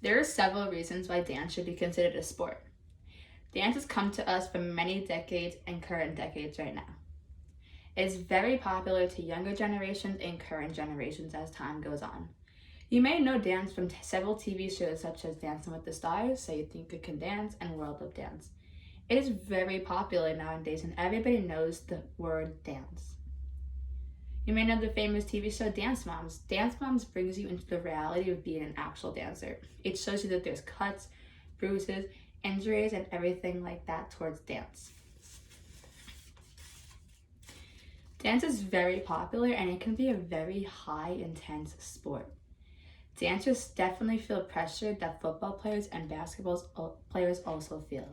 There are several reasons why dance should be considered a sport. Dance has come to us from many decades and current decades right now. It is very popular to younger generations and current generations as time goes on. You may know dance from several TV shows such as Dancing with the Stars, So You Think You Can Dance, and World of Dance. It is very popular nowadays and everybody knows the word dance. You may know the famous TV show Dance Moms. Dance Moms brings you into the reality of being an actual dancer. It shows you that there's cuts, bruises, injuries, and everything like that towards dance. Dance is very popular and it can be a very high intense sport. Dancers definitely feel pressure that football players and basketball players also feel.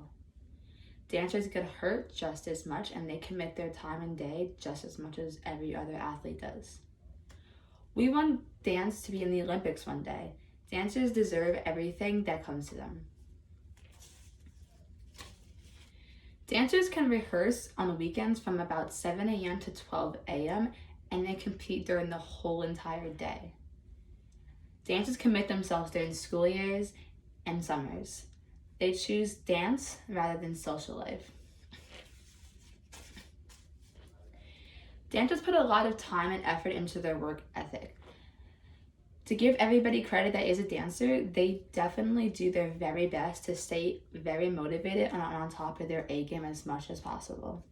Dancers get hurt just as much and they commit their time and day just as much as every other athlete does. We want dance to be in the Olympics one day. Dancers deserve everything that comes to them. Dancers can rehearse on weekends from about 7 a.m. to 12 a.m. and they compete during the whole entire day. Dancers commit themselves during school years and summers. They choose dance rather than social life. Dancers put a lot of time and effort into their work ethic. To give everybody credit that is a dancer, they definitely do their very best to stay very motivated and on top of their A game as much as possible.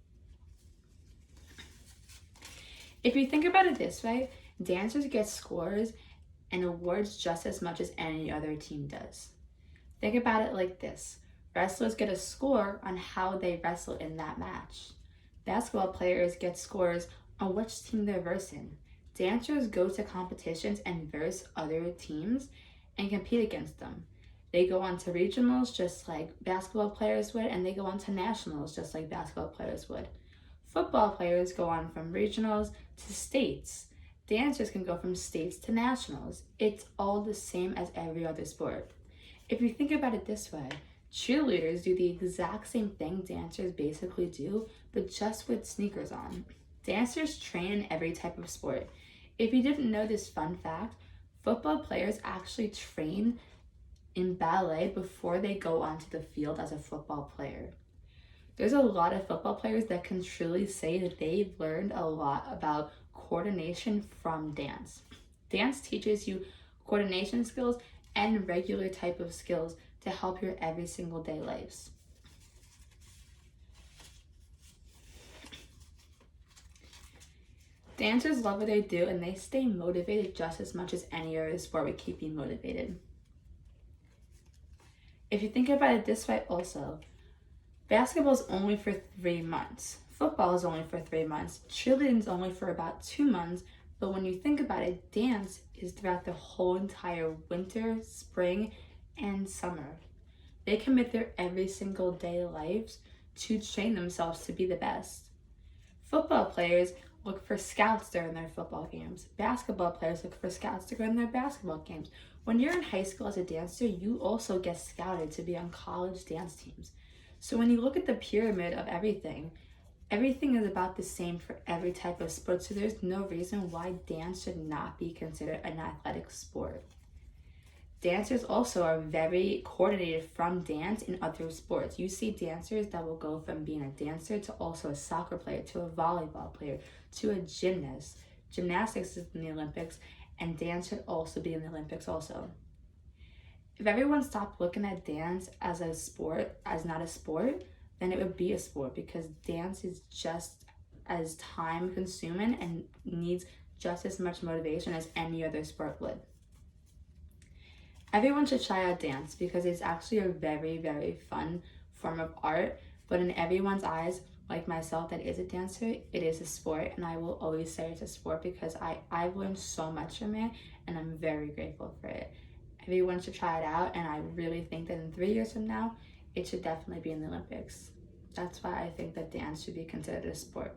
If you think about it this way, dancers get scores and awards just as much as any other team does. Think about it like this. Wrestlers get a score on how they wrestle in that match. Basketball players get scores on which team they're versing. Dancers go to competitions and verse other teams and compete against them. They go on to regionals just like basketball players would, and they go on to nationals just like basketball players would. Football players go on from regionals to states. Dancers can go from states to nationals. It's all the same as every other sport. If you think about it this way, cheerleaders do the exact same thing dancers basically do, but just with sneakers on. Dancers train in every type of sport. If you didn't know this fun fact, football players actually train in ballet before they go onto the field as a football player. There's a lot of football players that can truly say that they've learned a lot about coordination from dance. Dance teaches you coordination skills and regular type of skills to help your every single day lives. Dancers love what they do and they stay motivated just as much as any other sport would keep you motivated. If you think about it this way also, basketball is only for 3 months. Football is only for 3 months. Cheerleading is only for about 2 months. But when you think about it, dance is throughout the whole entire winter, spring, and summer. They commit their every single day lives to train themselves to be the best. Football players look for scouts during their football games. Basketball players look for scouts during their basketball games. When you're in high school as a dancer, you also get scouted to be on college dance teams. So when you look at the pyramid of everything is about the same for every type of sport, so there's no reason why dance should not be considered an athletic sport. Dancers also are very coordinated from dance in other sports. You see dancers that will go from being a dancer to also a soccer player, to a volleyball player, to a gymnast. Gymnastics is in the Olympics, and dance should also be in the Olympics also. If everyone stopped looking at dance as a sport, as not a sport, then it would be a sport, because dance is just as time consuming and needs just as much motivation as any other sport would. Everyone should try out dance because it's actually a very, very fun form of art, but in everyone's eyes, like myself that is a dancer, it is a sport, and I will always say it's a sport because I've learned so much from it and I'm very grateful for it. Everyone should try it out, and I really think that in 3 years from now, it should definitely be in the Olympics. That's why I think that dance should be considered a sport.